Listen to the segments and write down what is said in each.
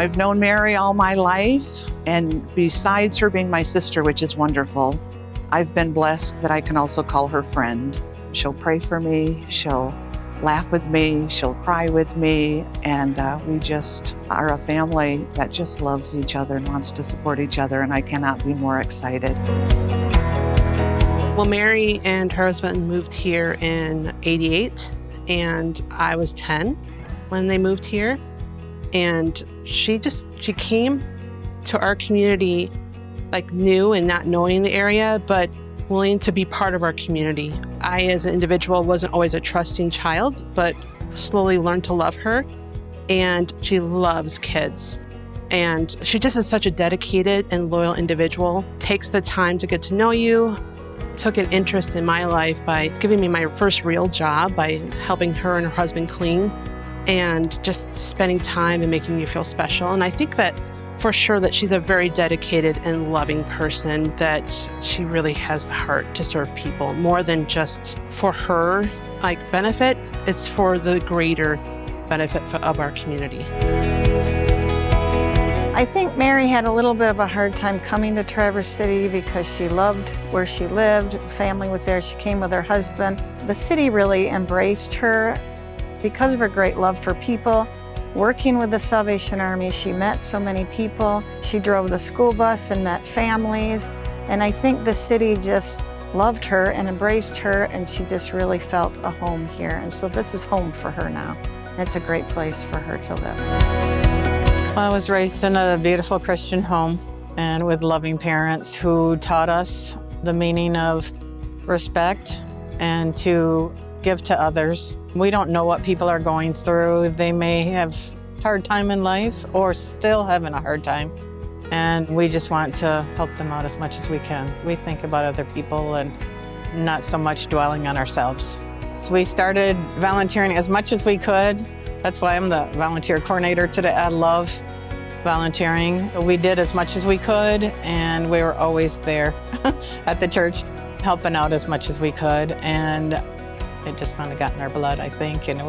I've known Mary all my life, and besides her being my sister, which is wonderful, I've been blessed that I can also call her friend. She'll pray for me, she'll laugh with me, she'll cry with me, and we just are a family that just loves each other and wants to support each other, and I cannot be more excited. Well, Mary and her husband moved here in '88, and I was 10 when they moved here. And she came to our community like new and not knowing the area, but willing to be part of our community. I, as an individual, wasn't always a trusting child, but slowly learned to love her. And she loves kids. And she just is such a dedicated and loyal individual, takes the time to get to know you, took an interest in my life by giving me my first real job, by helping her and her husband clean, and just spending time and making you feel special. And I think that for sure that she's a very dedicated and loving person, that she really has the heart to serve people more than just for her benefit. It's for the greater benefit of our community. I think Mary had a little bit of a hard time coming to Traverse City because she loved where she lived. Family was there. She came with her husband. The city really embraced her because of her great love for people. Working with the Salvation Army, she met so many people. She drove the school bus and met families. And I think the city just loved her and embraced her, and she just really felt a home here. And so this is home for her now. It's a great place for her to live. Well, I was raised in a beautiful Christian home and with loving parents who taught us the meaning of respect and to give to others. We don't know what people are going through. They may have a hard time in life or still having a hard time. And we just want to help them out as much as we can. We think about other people and not so much dwelling on ourselves. So we started volunteering as much as we could. That's why I'm the volunteer coordinator today. I love volunteering. We did as much as we could, and we were always there at the church helping out as much as we could. And it just kind of got in our blood, I think. And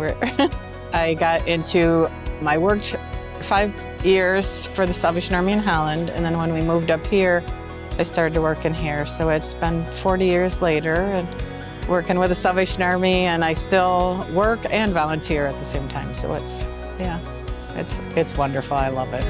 I got into, I worked 5 years for the Salvation Army in Holland, and then when we moved up here, I started to work in here. So it's been 40 years later, and working with the Salvation Army, and I still work and volunteer at the same time. So it's wonderful. I love it.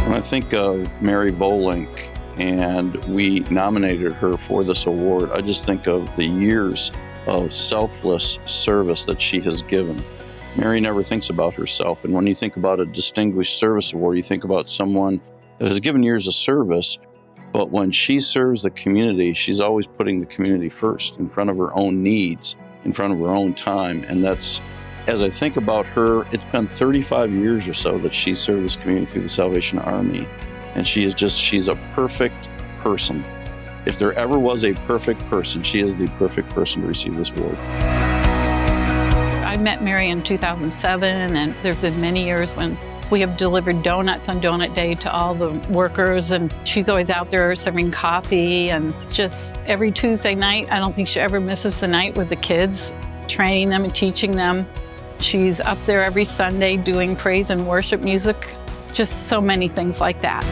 When I think of Mary Vollink and we nominated her for this award, I just think of the years of selfless service that she has given. Mary never thinks about herself. And when you think about a Distinguished Service Award, you think about someone that has given years of service. But when she serves the community, she's always putting the community first, in front of her own needs, in front of her own time. And that's, as I think about her, it's been 35 years or so that she served this community through the Salvation Army. And she's a perfect person. If there ever was a perfect person, she is the perfect person to receive this award. I met Mary in 2007, and there have been many years when we have delivered donuts on Donut Day to all the workers, and she's always out there serving coffee, and just every Tuesday night, I don't think she ever misses the night with the kids, training them and teaching them. She's up there every Sunday doing praise and worship music, just so many things like that.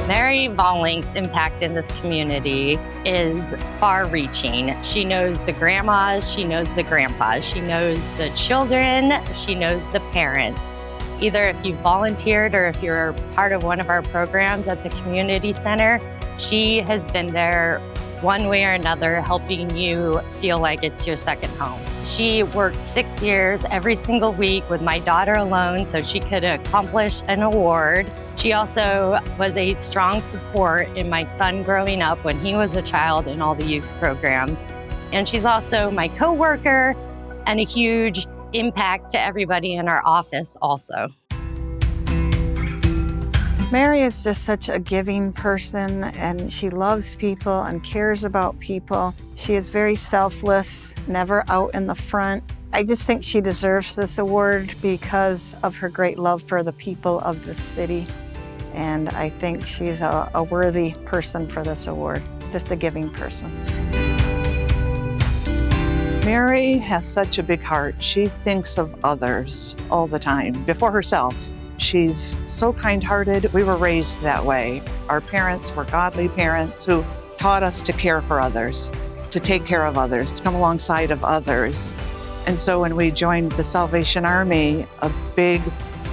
Mary Vollink's impact in this community is far-reaching. She knows the grandmas, she knows the grandpas, she knows the children, she knows the parents. Either if you volunteered or if you're part of one of our programs at the community center, she has been there one way or another, helping you feel like it's your second home. She worked 6 years every single week with my daughter alone so she could accomplish an award. She also was a strong support in my son growing up when he was a child in all the youth programs. And she's also my coworker and a huge impact to everybody in our office also. Mary is just such a giving person, and she loves people and cares about people. She is very selfless, never out in the front. I just think she deserves this award because of her great love for the people of the city. And I think she's a worthy person for this award, just a giving person. Mary has such a big heart. She thinks of others all the time, before herself. She's so kind-hearted. We were raised that way. Our parents were godly parents who taught us to care for others, to take care of others, to come alongside of others. And so when we joined the Salvation Army, a big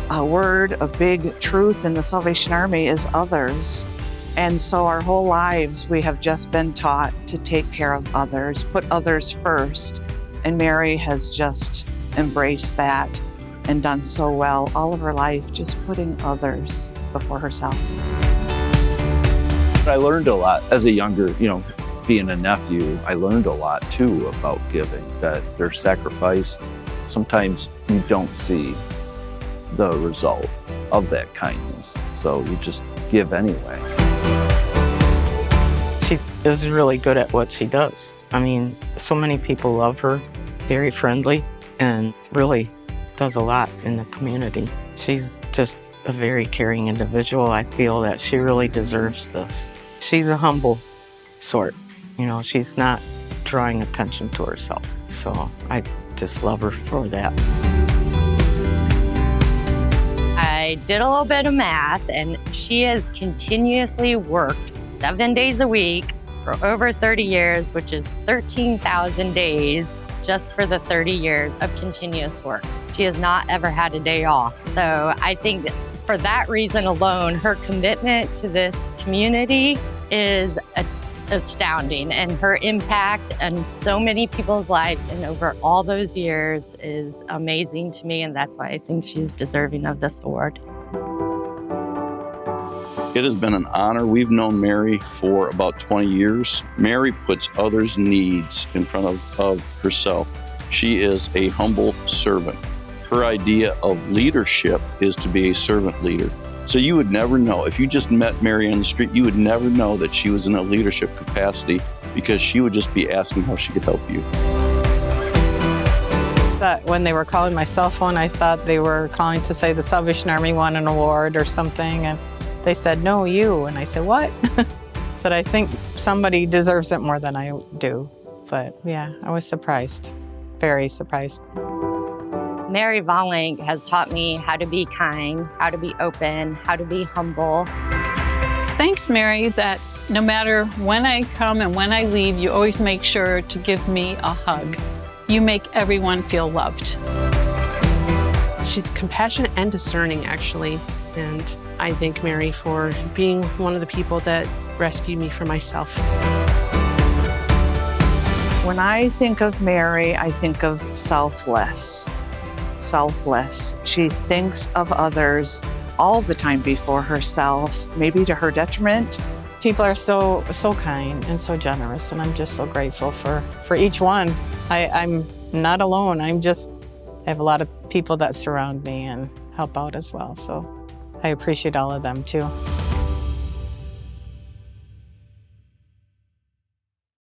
word, a big truth in the Salvation Army is others. And so our whole lives, we have just been taught to take care of others, put others first. And Mary has just embraced that and done so well all of her life, just putting others before herself. I learned a lot as a younger, being a nephew, I learned a lot too about giving, that their sacrifice, sometimes you don't see the result of that kindness. So you just give anyway. She is really good at what she does. I mean, so many people love her, very friendly, and really does a lot in the community. She's just a very caring individual. I feel that she really deserves this. She's a humble sort. She's not drawing attention to herself. So I just love her for that. I did a little bit of math, and she has continuously worked 7 days a week for over 30 years, which is 13,000 days just for the 30 years of continuous work. She has not ever had a day off. So I think that for that reason alone, her commitment to this community is astounding, and her impact on so many people's lives and over all those years is amazing to me, and that's why I think she's deserving of this award. It has been an honor. We've known Mary for about 20 years. Mary puts others' needs in front of herself. She is a humble servant. Her idea of leadership is to be a servant leader. So you would never know, if you just met Mary on the street, you would never know that she was in a leadership capacity, because she would just be asking how she could help you. But when they were calling my cell phone, I thought they were calling to say the Salvation Army won an award or something. And they said, no, you. And I said, what? Said, I think somebody deserves it more than I do. But yeah, I was surprised, very surprised. Mary Vollink has taught me how to be kind, how to be open, how to be humble. Thanks, Mary, that no matter when I come and when I leave, you always make sure to give me a hug. You make everyone feel loved. She's compassionate and discerning, actually. And I thank Mary for being one of the people that rescued me from myself. When I think of Mary, I think of selfless. Selfless. She thinks of others all the time before herself, maybe to her detriment. People are so kind and so generous, and I'm just so grateful for each one. I'm not alone. I have a lot of people that surround me and help out as well. So I appreciate all of them too.